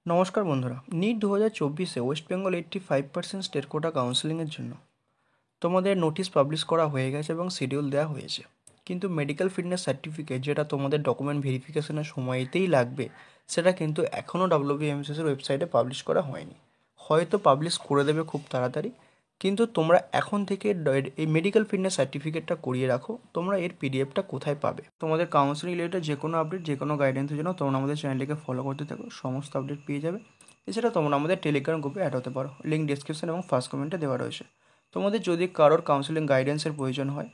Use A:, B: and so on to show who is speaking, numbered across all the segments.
A: নমস্কার বন্ধুরা, নিট 2024-এ ওয়েস্ট বেঙ্গল 85% স্টেট কোটা কাউন্সেলিংয়ের জন্য তোমাদের নোটিশ পাবলিশ করা হয়ে গেছে এবং শিডিউল দেওয়া হয়েছে। কিন্তু মেডিকেল ফিটনেস সার্টিফিকেট যেটা তোমাদের ডকুমেন্ট ভেরিফিকেশনের সময়তেই লাগবে, সেটা কিন্তু এখনও WBMSSের ওয়েবসাইটে পাবলিশ করা হয়নি। হয়তো পাবলিশ করে দেবে খুব তাড়াতাড়ি, কিন্তু তোমরা এখন থেকে এই মেডিকেল ফিটনেস সার্টিফিকেটটা করিয়ে রাখো। তোমরা এর পিডিএফটা কোথায় পাবে? তোমাদের কাউন্সেলিং রিলেটেড যে কোনো আপডেট, যে কোনো গাইডেন্সের জন্য তোমরা আমাদের চ্যানেলটিকে ফলো করতে থাকো, সমস্ত আপডেট পেয়ে যাবে। এছাড়া তোমরা আমাদের টেলিগ্রাম গ্রুপে অ্যাড হতে পারো, লিঙ্ক ডিসক্রিপশন এবং ফার্স্ট কমেন্টে দেওয়া রয়েছে। তোমাদের যদি কারোর কাউন্সেলিং গাইডেন্সের প্রয়োজন হয়,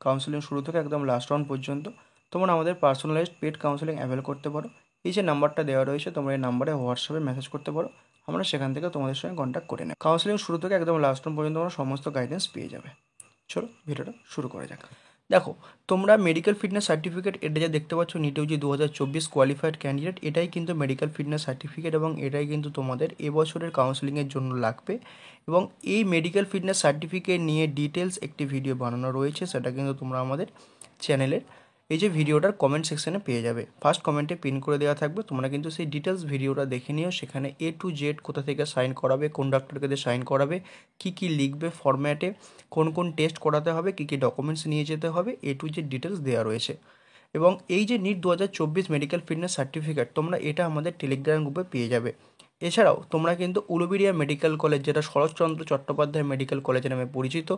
A: কাউন্সেলিং শুরু থেকে একদম লাস্ট রাউন্ড পর্যন্ত, তোমরা আমাদের পার্সোনালাইজড পেড কাউন্সেলিং অ্যাভেল করতে পারো। এই যে নাম্বারটা দেওয়া রয়েছে, তোমরা এই নাম্বারে হোয়াটসঅ্যাপে মেসেজ করতে পারো, আমরা সেখান থেকে তোমাদের সঙ্গে কন্ট্যাক্ট করে নেব। কাউন্সেলিং শুরু থেকে একদম লাস্ট রাউন্ড পর্যন্ত তোমরা সমস্ত গাইডেন্স পেয়ে যাবে। চলো ভিডিওটা শুরু করা যাক। দেখো, তোমরা মেডিকেল ফিটনেস সার্টিফিকেট, এটা যা দেখতে পাচ্ছ নিট ইউজি 2024 কোয়ালিফাইড ক্যান্ডিডেট, এটাই কিন্তু মেডিকেল ফিটনেস সার্টিফিকেট এবং এটাই কিন্তু তোমাদের এবছরের কাউন্সেলিংয়ের জন্য লাগবে। এবং এই মেডিকেল ফিটনেস সার্টিফিকেট নিয়ে ডিটেলস একটি ভিডিও বানানো রয়েছে, সেটা কিন্তু তোমরা আমাদের চ্যানেলের এই যে ভিডিওটার কমেন্ট সেকশনে পেয়ে যাবে। ফার্স্ট কমেন্টে পিন করে দেওয়া থাকবে, তোমরা কিন্তু সেই ডিটেলস ভিডিওটা দেখে নিও। সেখানে A to Z কোথা থেকে সাইন করাবে, কোন ডাক্তারকে দিয়ে সাইন করাবে, কী কী লিখবে ফরম্যাটে, কোন কোন টেস্ট করাতে হবে, কী কী ডকুমেন্টস নিয়ে যেতে হবে, A to Z ডিটেলস দেওয়া রয়েছে। এবং এই যে নিট 2024 মেডিকেল ফিটনেস সার্টিফিকেট, তোমরা এটা আমাদের টেলিগ্রাম গ্রুপে পেয়ে যাবে। এছাড়াও তোমরা কিন্তু উলুবেড়িয়া মেডিকেল কলেজ, যেটা শরৎচন্দ্র চট্টোপাধ্যায় মেডিকেল কলেজ নামে পরিচিত,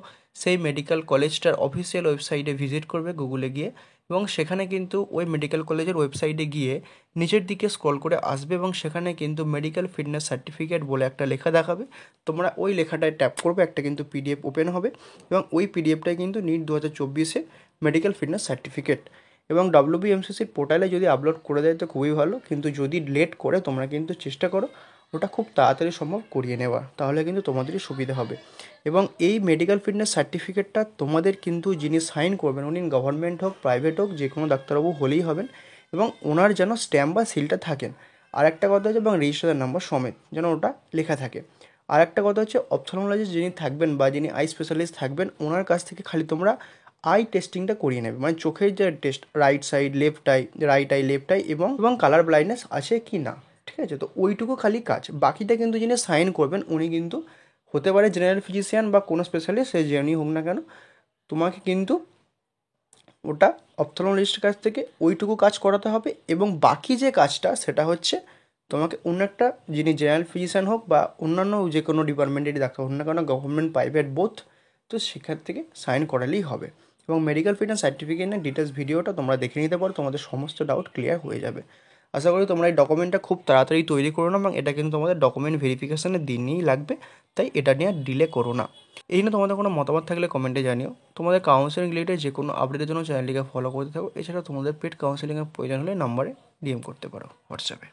A: সেই মেডিকেল কলেজটার অফিসিয়াল ওয়েবসাইটে ভিজিট করবে গুগলে গিয়ে, এবং সেখানে কিন্তু ওই মেডিকেল কলেজের ওয়েবসাইটে গিয়ে নিচের দিকে স্ক্রল করে আসবে এবং সেখানে কিন্তু মেডিকেল ফিটনেস সার্টিফিকেট বলে একটা লেখা দেখাবে। তোমরা ওই লেখাটায় ট্যাপ করবে, একটা কিন্তু পিডিএফ ওপেন হবে এবং ওই পিডিএফটাই কিন্তু নিট 2024-এ মেডিকেল ফিটনেস সার্টিফিকেট। এবং WBMSSির পোর্টালে যদি আপলোড করে দেয় তো খুবই ভালো, কিন্তু যদি লেট করে তোমরা কিন্তু চেষ্টা করো ওটা খুব তাড়াতাড়ি সম্ভব করিয়ে নেওয়া, তাহলে কিন্তু তোমাদেরই সুবিধা হবে। এবং এই মেডিকেল ফিটনেস সার্টিফিকেটটা তোমাদের কিন্তু যিনি সাইন করবেন, উনি গভর্নমেন্ট হোক প্রাইভেট হোক যে কোনো ডাক্তারবাবু হলেই হবেন, এবং ওনার যেন স্ট্যাম্প বা সিলটা থাকেন। আর একটা কথা হচ্ছে, এবং রেজিস্ট্রেশন নাম্বার সমেত যেন ওটা লেখা থাকে। আর একটা কথা হচ্ছে, অপথলমোলজিস্ট যিনি থাকবেন বা যিনি আই স্পেশালিস্ট থাকবেন, ওনার কাছ থেকে খালি তোমরা আই টেস্টিংটা করিয়ে নেবে, মানে চোখের যে test, right side left I, right I left I, এবং কালার ব্লাইন্ডনেস আছে কি না, ঠিক আছে? তো ওইটুকু খালি কাজ। বাকিটা কিন্তু যিনি সাইন করবেন উনি কিন্তু হতে পারে জেনারেল ফিজিশিয়ান বা কোনো স্পেশালিস্ট, সে যেমনই হোক না কেন, তোমাকে কিন্তু ওটা অপথলমোলজিস্টের কাছ থেকে ওইটুকু কাজ করাতে হবে। এবং বাকি যে কাজটা, সেটা হচ্ছে তোমাকে অন্য একটা, যিনি জেনারেল ফিজিশিয়ান হোক বা অন্যান্য যে কোনো ডিপার্টমেন্টেরই ডাক্তার হোক না কেন, গভর্নমেন্ট প্রাইভেট বোথ, তো সেখান থেকে সাইন করালেই হবে। এবং মেডিকেল ফিটনেস সার্টিফিকেট নিয়ে ডিটেলস ভিডিওটা তোমরা দেখে নিতে পারো, তোমাদের সমস্ত ডাউট ক্লিয়ার হয়ে যাবে। আশা করি তোমরা এই ডকুমেন্টটা খুব তাড়াতাড়ি তৈরি করো না, এবং এটা কিন্তু তোমাদের ডকুমেন্ট ভেরিফিকেশনের দিনই লাগবে, তাই এটা নিয়ে ডিলে করো না। এই নিয়ে তোমাদের কোনো মতামত থাকলে কমেন্টে জানিও। তোমাদের কাউন্সেলিং রিলেটেড যে কোনো আপডেটের জন্য চ্যানেলটিকে ফলো করতে থাকো। এছাড়া তোমাদের পেড কাউন্সেলিংয়ের প্রয়োজন হলে নাম্বারে DM করতে পারো হোয়াটসঅ্যাপে।